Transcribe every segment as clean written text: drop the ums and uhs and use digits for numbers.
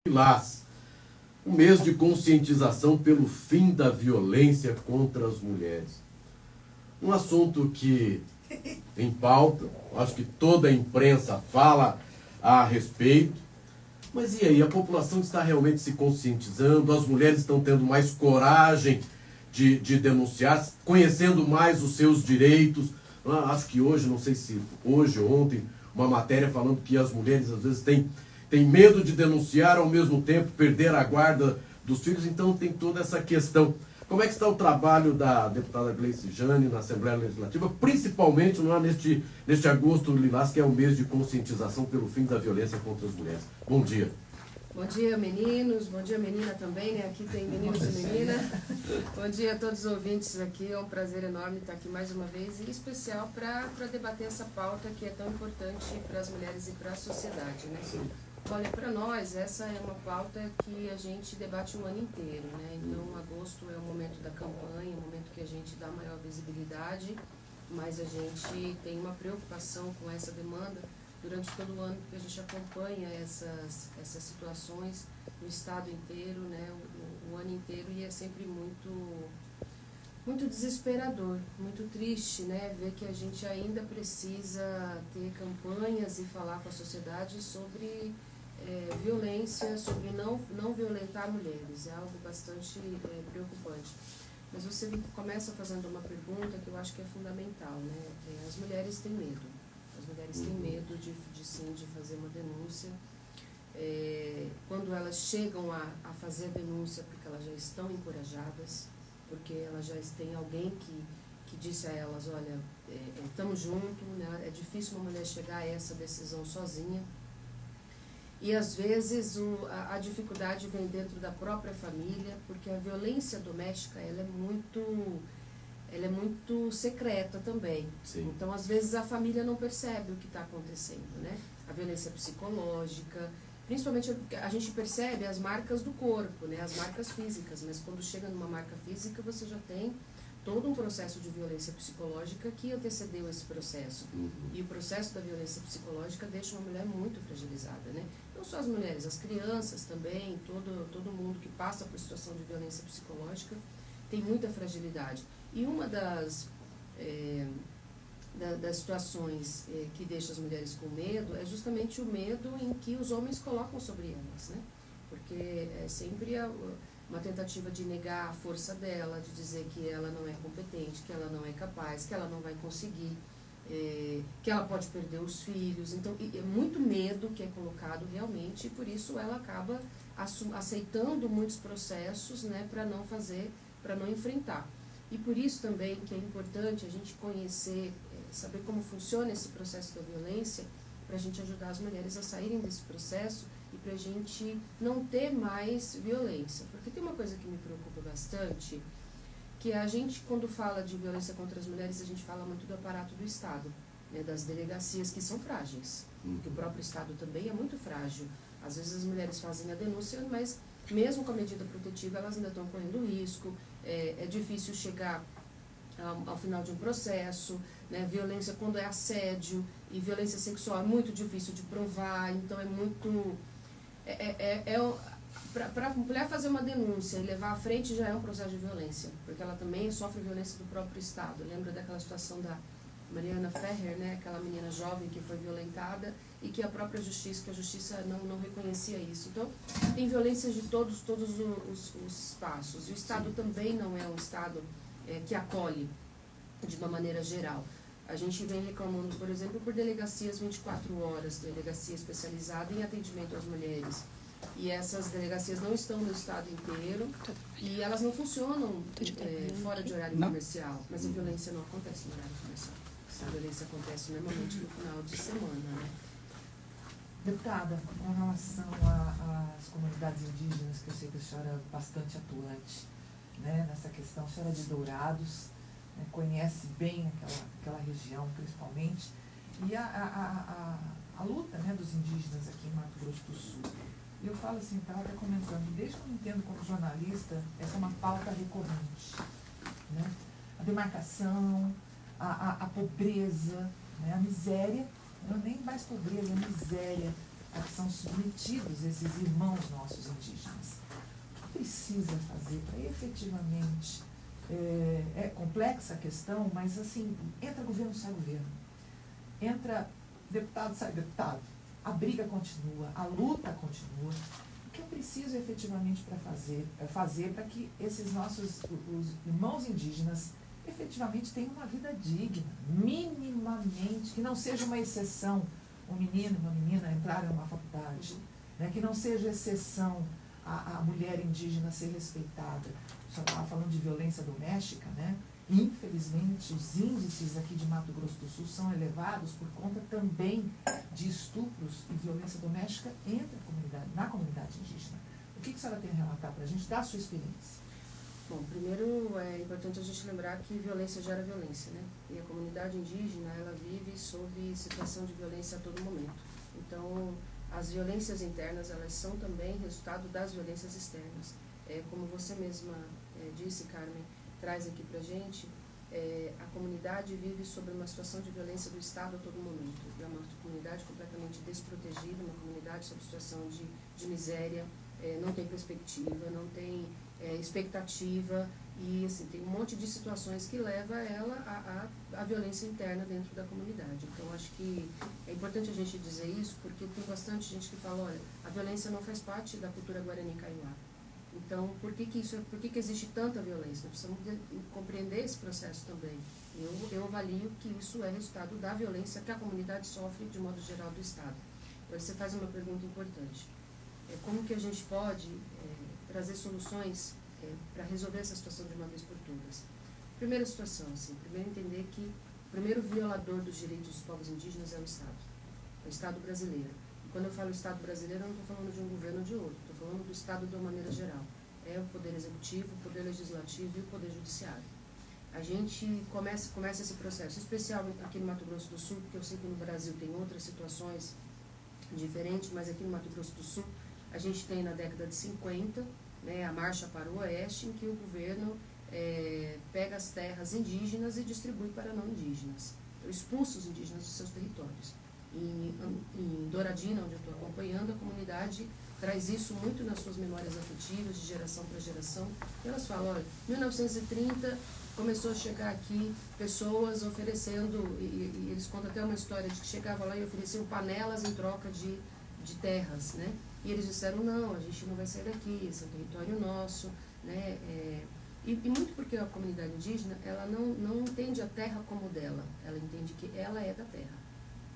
Lilás, um mês de conscientização pelo fim da violência contra as mulheres. Um assunto que em pauta, acho que toda a imprensa fala a respeito, mas e aí, a população está realmente se conscientizando, as mulheres estão tendo mais coragem de denunciar, conhecendo mais os seus direitos. Acho que hoje, não sei se hoje ou ontem, uma matéria falando que as mulheres às vezes têm medo de denunciar, ao mesmo tempo perder a guarda dos filhos, então tem toda essa questão. Como é que está o trabalho da deputada Gleice Jane na Assembleia Legislativa, principalmente neste agosto lilás, que é o mês de conscientização pelo fim da violência contra as mulheres? Bom dia. Bom dia, meninos. Bom dia, menina também, né? Aqui tem meninos e menina. Bom dia a todos os ouvintes aqui. É um prazer enorme estar aqui mais uma vez, e em especial para debater essa pauta que é tão importante para as mulheres e para a sociedade, né? Olha, para nós, essa é uma pauta que a gente debate o ano inteiro, né? Então, agosto é o momento da campanha, o momento que a gente dá maior visibilidade, mas a gente tem uma preocupação com essa demanda durante todo o ano, porque a gente acompanha essas situações no estado inteiro, né? O ano inteiro, e é sempre muito desesperador, muito triste, né? Ver que a gente ainda precisa ter campanhas e falar com a sociedade sobre violência, sobre não violentar mulheres. É algo bastante preocupante. Mas você começa fazendo uma pergunta que eu acho que é fundamental, né? As mulheres têm medo. As mulheres têm medo de fazer uma denúncia. Quando elas chegam a fazer a denúncia, porque elas já estão encorajadas, porque elas já têm alguém que disse a elas, olha, estamos juntos, né? É difícil uma mulher chegar a essa decisão sozinha. E às vezes a dificuldade vem dentro da própria família, porque a violência doméstica ela é muito secreta também. Sim. Então, às vezes, a família não percebe o que está acontecendo, né? A violência psicológica, principalmente a gente percebe as marcas do corpo, né? As marcas físicas, mas quando chega numa marca física, você já tem todo um processo de violência psicológica que antecedeu esse processo. E o processo da violência psicológica deixa uma mulher muito fragilizada, né? Não só as mulheres, as crianças também, todo mundo que passa por situação de violência psicológica tem muita fragilidade. E uma das situações que deixa as mulheres com medo é justamente o medo em que os homens colocam sobre elas, né? Porque é sempre uma tentativa de negar a força dela, de dizer que ela não é competente, que ela não é capaz, que ela não vai conseguir, que ela pode perder os filhos. Então, é muito medo que é colocado realmente, e por isso ela acaba aceitando muitos processos, né, para não fazer, para não enfrentar. E por isso também que é importante a gente conhecer, saber como funciona esse processo da violência, para a gente ajudar as mulheres a saírem desse processo e para a gente não ter mais violência. Porque tem uma coisa que me preocupa bastante, que a gente, quando fala de violência contra as mulheres, a gente fala muito do aparato do Estado, né, das delegacias, que são frágeis, que o próprio Estado também é muito frágil. Às vezes as mulheres fazem a denúncia, mas mesmo com a medida protetiva, elas ainda estão correndo risco, é difícil chegar ao final de um processo, né? Violência quando é assédio e violência sexual é muito difícil de provar, então é muito... Para a mulher fazer uma denúncia e levar à frente já é um processo de violência, porque ela também sofre violência do próprio Estado. Lembra daquela situação da Mariana Ferrer, né? Aquela menina jovem que foi violentada e que a própria justiça, que a justiça não reconhecia isso. Então, tem violência de todos os espaços. E o Estado também não é um Estado que acolhe de uma maneira geral. A gente vem reclamando, por exemplo, por delegacias 24 horas, delegacia especializada em atendimento às mulheres. E essas delegacias não estão no estado inteiro e elas não funcionam fora de horário comercial. Mas a violência não acontece no horário comercial. A violência acontece normalmente no final de semana, né? Deputada, com relação às comunidades indígenas, que eu sei que a senhora é bastante atuante, né, nessa questão, a senhora é de Dourados, né, conhece bem aquela região, principalmente, e a luta, né, dos indígenas aqui em Mato Grosso do Sul. E eu falo assim, estava até comentando, desde que eu entendo como jornalista, essa é uma pauta recorrente, né? A demarcação, a pobreza, né, a miséria, não é nem mais pobreza, a miséria a que são submetidos esses irmãos nossos indígenas. O que precisa fazer para efetivamente, é complexa a questão, mas assim, entra governo, sai governo, entra deputado, sai deputado, a briga continua, a luta continua. O que eu preciso efetivamente para fazer para que esses nossos os irmãos indígenas efetivamente tenham uma vida digna, minimamente, que não seja uma exceção um menino e uma menina entrarem em uma faculdade, né, que não seja exceção a mulher indígena ser respeitada. O senhor estava falando de violência doméstica, né? Infelizmente, os índices aqui de Mato Grosso do Sul são elevados por conta também de estupros e violência doméstica na comunidade indígena. O que a senhora tem a relatar para a gente da sua experiência? Bom, primeiro é importante a gente lembrar que violência gera violência, né? E a comunidade indígena, ela vive sob situação de violência a todo momento. Então, as violências internas, elas são também resultado das violências externas. Como você mesma disse, Carmen, traz aqui pra gente, a comunidade vive sob uma situação de violência do Estado a todo momento. É uma comunidade completamente desprotegida, uma comunidade sob situação de miséria, não tem perspectiva, não tem expectativa, e assim, tem um monte de situações que leva ela à violência interna dentro da comunidade. Então, acho que é importante a gente dizer isso, porque tem bastante gente que fala, olha, a violência não faz parte da cultura Guarani Kaiowá. Então, por que existe tanta violência? Nós precisamos compreender esse processo também. Eu avalio que isso é resultado da violência que a comunidade sofre, de modo geral, do Estado. Agora, você faz uma pergunta importante. Como que a gente pode trazer soluções para resolver essa situação de uma vez por todas? Primeira situação, assim, primeiro entender que o primeiro violador dos direitos dos povos indígenas é o Estado brasileiro. E quando eu falo Estado brasileiro, eu não estou falando de um governo ou de outro, estou falando do Estado de uma maneira geral. É o Poder Executivo, o Poder Legislativo e o Poder Judiciário. A gente começa esse processo, especial aqui no Mato Grosso do Sul, porque eu sei que no Brasil tem outras situações diferentes, mas aqui no Mato Grosso do Sul, a gente tem na década de 50, né, a Marcha para o Oeste, em que o governo pega as terras indígenas e distribui para não indígenas. Então, expulsa os indígenas dos seus territórios. Em Douradina, onde eu estou acompanhando, a comunidade traz isso muito nas suas memórias afetivas, de geração para geração. E elas falam, olha, em 1930 começou a chegar aqui pessoas oferecendo, e eles contam até uma história de que chegavam lá e ofereciam panelas em troca de terras, né? E eles disseram, não, a gente não vai sair daqui, esse é um território nosso, né? E muito porque a comunidade indígena, ela não entende a terra como dela, ela entende que ela é da terra.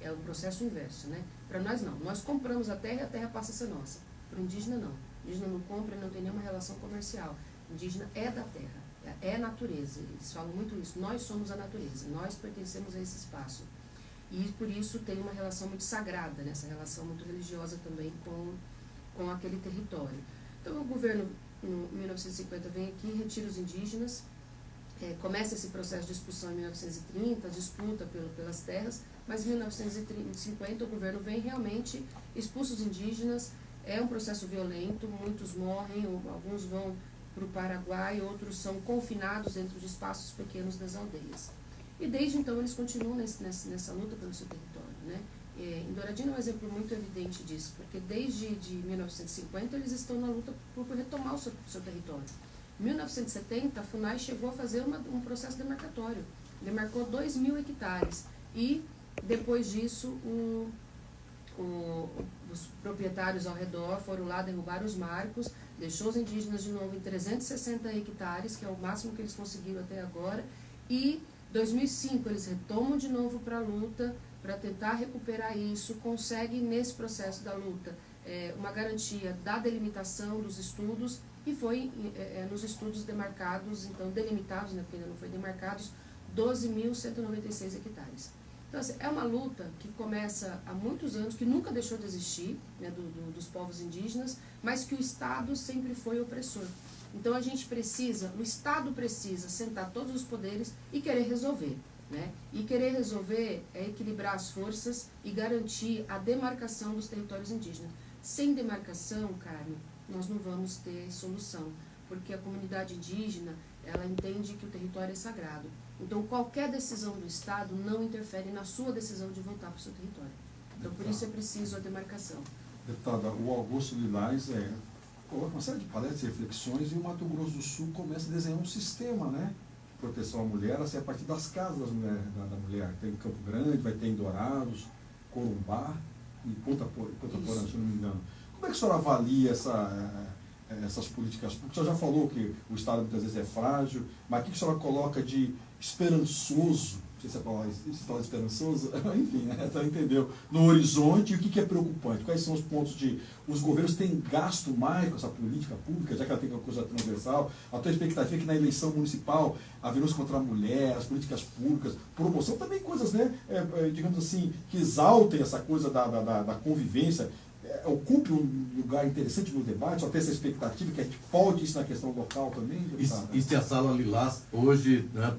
É o processo inverso, né? Para nós não, nós compramos a terra e a terra passa a ser nossa. Para o indígena não. O indígena não compra e não tem nenhuma relação comercial. O indígena é da terra, é a natureza. Eles falam muito isso, nós somos a natureza, nós pertencemos a esse espaço. E por isso tem uma relação muito sagrada, né? Essa relação muito religiosa também com aquele território. Então o governo, em 1950, vem aqui, retira os indígenas, começa esse processo de expulsão em 1930, disputa pelas terras, mas em 1950 o governo vem realmente, expulsa os indígenas, é um processo violento, muitos morrem, alguns vão para o Paraguai, outros são confinados dentro de espaços pequenos das aldeias. E desde então eles continuam nessa luta pelo seu território, né? Em Douradina é um exemplo muito evidente disso, porque desde 1950 eles estão na luta por retomar o seu território. Em 1970, a FUNAI chegou a fazer um processo demarcatório, demarcou 2.000 hectares, e depois disso os proprietários ao redor foram lá derrubar os marcos, deixou os indígenas de novo em 360 hectares, que é o máximo que eles conseguiram até agora, e em 2005 eles retomam de novo para a luta, para tentar recuperar isso, conseguem nesse processo da luta uma garantia da delimitação dos estudos, e foi nos estudos demarcados, então delimitados, né, porque ainda não foi demarcados, 12.196 hectares. Então, assim, é uma luta que começa há muitos anos, que nunca deixou de existir, né, dos povos indígenas, mas que o Estado sempre foi opressor. Então a gente precisa, o Estado precisa sentar todos os poderes e querer resolver, né? E querer resolver é equilibrar as forças e garantir a demarcação dos territórios indígenas. Sem demarcação, Carmen, nós não vamos ter solução, porque a comunidade indígena, ela entende que o território é sagrado. Então qualquer decisão do Estado não interfere na sua decisão de voltar para o seu território. Então por isso é preciso a demarcação. Deputada, o Augusto Lilás coloca uma série de palestras e reflexões, e o Mato Grosso do Sul começa a desenhar um sistema, né, de proteção à mulher, assim, a partir das casas da mulher. Tem Campo Grande, vai ter em Dourados, Corumbá e Ponta Porã, se eu não me engano. Como é que a senhora avalia essas políticas públicas? A senhora já falou que o Estado muitas vezes é frágil, mas o que a senhora coloca de esperançoso, não sei se é a palavra esperançoso, enfim, né, você entendeu, no horizonte, e o que é preocupante? Quais são os pontos de... Os governos têm gasto mais com essa política pública, já que ela tem uma coisa transversal? A tua expectativa é que na eleição municipal, a violência contra a mulher, as políticas públicas, promoção, também coisas, né, digamos assim, que exaltem essa coisa da convivência, ocupe um lugar interessante no debate, só ter essa expectativa que a gente pode isso na questão local também? E se a Sala Lilás hoje, né,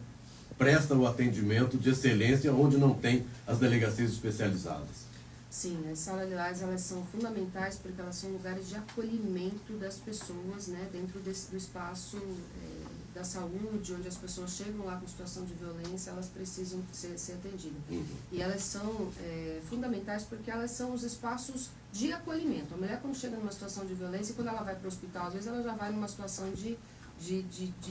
presta o atendimento de excelência onde não tem as delegacias especializadas? Sim, as salas Lilás, elas são fundamentais porque elas são lugares de acolhimento das pessoas, né, dentro do espaço da saúde, onde as pessoas chegam lá com situação de violência, elas precisam ser atendidas. E elas são fundamentais porque elas são os espaços de acolhimento. A mulher, quando chega numa situação de violência, quando ela vai para o hospital, às vezes ela já vai numa situação de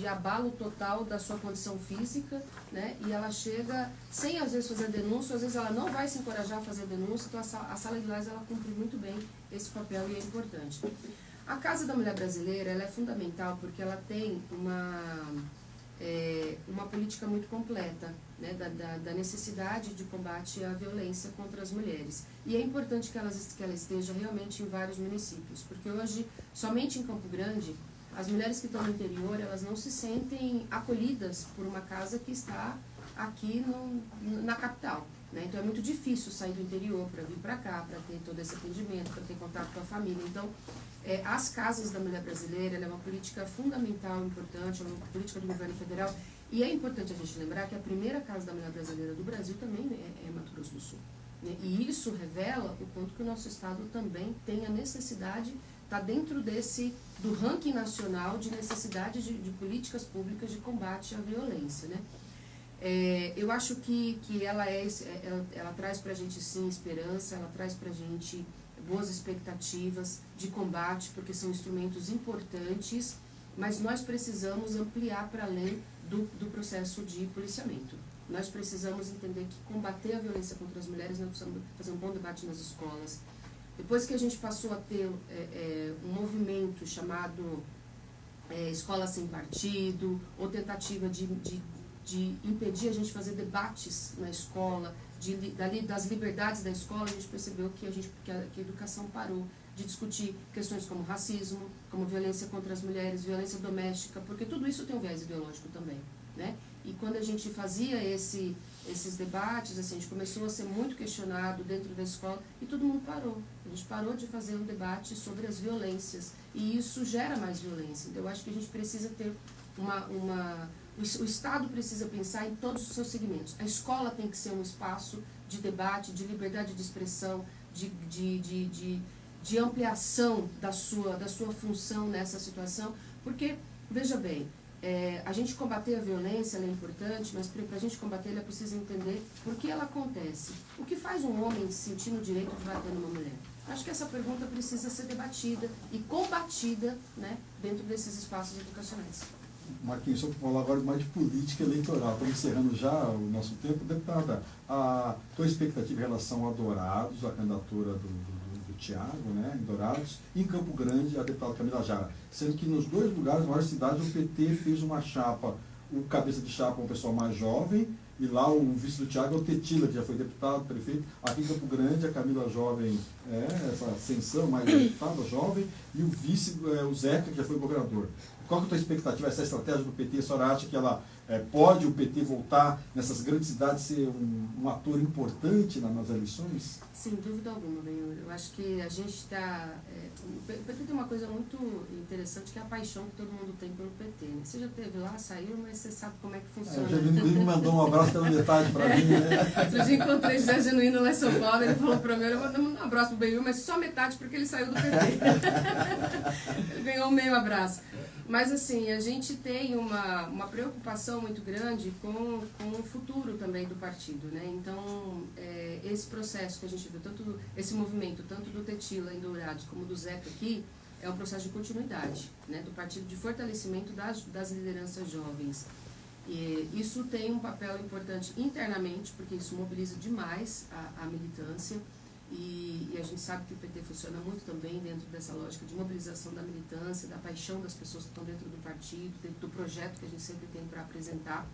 abalo total da sua condição física, né? E ela chega sem, às vezes, fazer denúncia, às vezes ela não vai se encorajar a fazer denúncia, então a Sala Lilás, ela cumpre muito bem esse papel e é importante. A Casa da Mulher Brasileira, ela é fundamental porque ela tem uma política muito completa, né, da necessidade de combate à violência contra as mulheres. E é importante que ela esteja realmente em vários municípios, porque hoje, somente em Campo Grande, as mulheres que estão no interior, elas não se sentem acolhidas por uma casa que está aqui na capital, né? Então é muito difícil sair do interior para vir para cá, para ter todo esse atendimento, para ter contato com a família. Então, as casas da mulher brasileira, ela é uma política fundamental, importante, é uma política do governo federal. E é importante a gente lembrar que a primeira casa da mulher brasileira do Brasil também é Mato Grosso do Sul, né? E isso revela o quanto que o nosso estado também tem a necessidade, está dentro do ranking nacional de necessidade de políticas públicas de combate à violência, né? Eu acho que ela traz para a gente, sim, esperança, ela traz para a gente boas expectativas de combate, porque são instrumentos importantes, mas nós precisamos ampliar para além do processo de policiamento. Nós precisamos entender que combater a violência contra as mulheres, nós precisamos fazer um bom debate nas escolas. Depois que a gente passou a ter um movimento chamado Escola Sem Partido, ou tentativa de impedir a gente fazer debates na escola, das liberdades da escola, a gente percebeu que a educação parou de discutir questões como racismo, como violência contra as mulheres, violência doméstica, porque tudo isso tem um viés ideológico também, né? E quando a gente fazia esses debates, assim, a gente começou a ser muito questionado dentro da escola e todo mundo parou. A gente parou de fazer um debate sobre as violências e isso gera mais violência. Então eu acho que a gente precisa ter o Estado precisa pensar em todos os seus segmentos. A escola tem que ser um espaço de debate, de liberdade de expressão, de ampliação da sua função nessa situação, porque, veja bem, a gente combater a violência, ela é importante, mas para a gente combater, ela precisa entender por que ela acontece. O que faz um homem se sentir no direito de bater numa mulher? Acho que essa pergunta precisa ser debatida e combatida, né, dentro desses espaços educacionais. Marquinhos, só para falar agora mais de política eleitoral, estamos encerrando já o nosso tempo. Deputada, a tua expectativa em relação a Dourados, a candidatura do Thiago, né, em Dourados, e em Campo Grande, a deputada Camila Jara, sendo que nos dois lugares, nas maiores cidades, o PT fez uma chapa, o cabeça de chapa é um pessoal mais jovem, e lá o vice do Thiago é o Tetila, que já foi deputado, prefeito. Aqui em Campo Grande, a Camila jovem, essa ascensão mais deputada, jovem, e o vice, o Zeca, que já foi governador. Qual que é a tua expectativa, essa estratégia do PT? A senhora acha que ela pode o PT voltar nessas grandes cidades ser um ator importante nas eleições? Sem dúvida alguma, Benhur. Eu acho que a gente está... o PT tem uma coisa muito interessante, que é a paixão que todo mundo tem pelo PT. Né? Você já esteve lá, saiu, mas você sabe como é que funciona. O Genuíno me mandou um abraço pela metade para mim. Né? Outro dia encontrei o José Genuíno lá em São Paulo, ele falou para mim, eu mandei um abraço pro Benhur, mas só metade porque ele saiu do PT. Ele ganhou meio abraço. Mas assim, a gente tem uma preocupação muito grande com o futuro também do partido, né? Então, esse processo que a gente viu, tanto esse movimento, tanto do Tetila em Dourados como do Zeca aqui, é um processo de continuidade, né? Do partido, de fortalecimento das lideranças jovens. E isso tem um papel importante internamente, porque isso mobiliza demais a militância. E a gente sabe que o PT funciona muito também dentro dessa lógica de mobilização da militância, da paixão das pessoas que estão dentro do partido, dentro do projeto que a gente sempre tem para apresentar.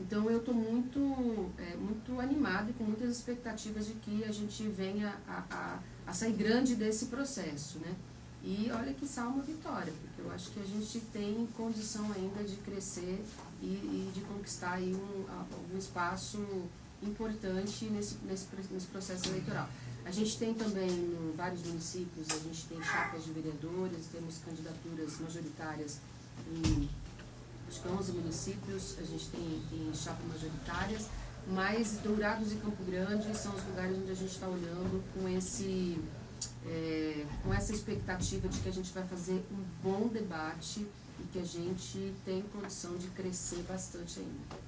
Então eu estou muito animada e com muitas expectativas de que a gente venha a sair grande desse processo, né? E olha que uma vitória, porque eu acho que a gente tem condição ainda de crescer e de conquistar aí um espaço importante nesse processo eleitoral. A gente tem também, em vários municípios, a gente tem chapas de vereadores, temos candidaturas majoritárias em, acho que 11 municípios, a gente tem chapas majoritárias, mas Dourados e Campo Grande são os lugares onde a gente está olhando com essa expectativa de que a gente vai fazer um bom debate e que a gente tem condição de crescer bastante ainda.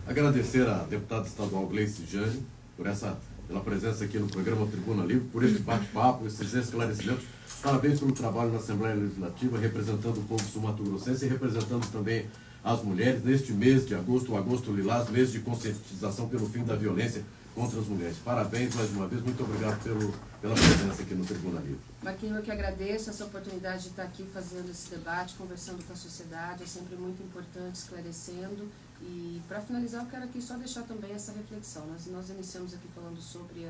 Agradecer à deputada estadual Gleice Jane pela presença aqui no programa Tribuna Livre, por esse bate-papo, esses esclarecimentos. Parabéns pelo trabalho na Assembleia Legislativa, representando o povo sul-mato-grossense e representando também as mulheres neste mês de agosto, o Agosto Lilás, mês de conscientização pelo fim da violência contra as mulheres. Parabéns mais uma vez, muito obrigado pela presença aqui no Tribuna Livre. Marquinhos, eu que agradeço essa oportunidade de estar aqui fazendo esse debate, conversando com a sociedade, é sempre muito importante, esclarecendo. E para finalizar, eu quero aqui só deixar também essa reflexão. Nós iniciamos aqui falando sobre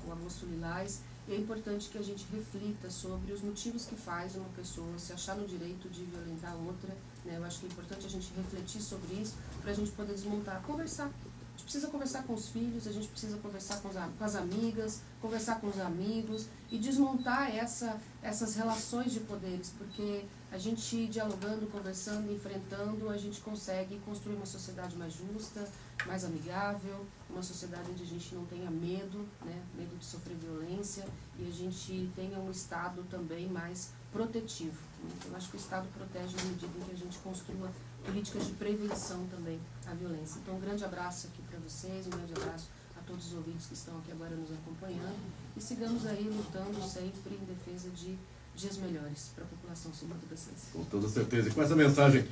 o Agosto Lilás, e é importante que a gente reflita sobre os motivos que faz uma pessoa se achar no direito de violentar outra, né? Eu acho que é importante a gente refletir sobre isso para a gente poder desmontar, conversar. A gente precisa conversar com os filhos, a gente precisa conversar com as amigas, conversar com os amigos e desmontar essas relações de poderes, porque a gente dialogando, conversando, enfrentando, a gente consegue construir uma sociedade mais justa, mais amigável, uma sociedade onde a gente não tenha medo, né, medo de sofrer violência, e a gente tenha um Estado também mais protetivo, né? Eu acho que o Estado protege na medida em que a gente construa políticas de prevenção também à violência. Então, um grande abraço aqui para vocês, um grande abraço a todos os ouvintes que estão aqui agora nos acompanhando, e sigamos aí lutando sempre em defesa de dias melhores para a população sul-mato-grossense. Com toda certeza. E com essa mensagem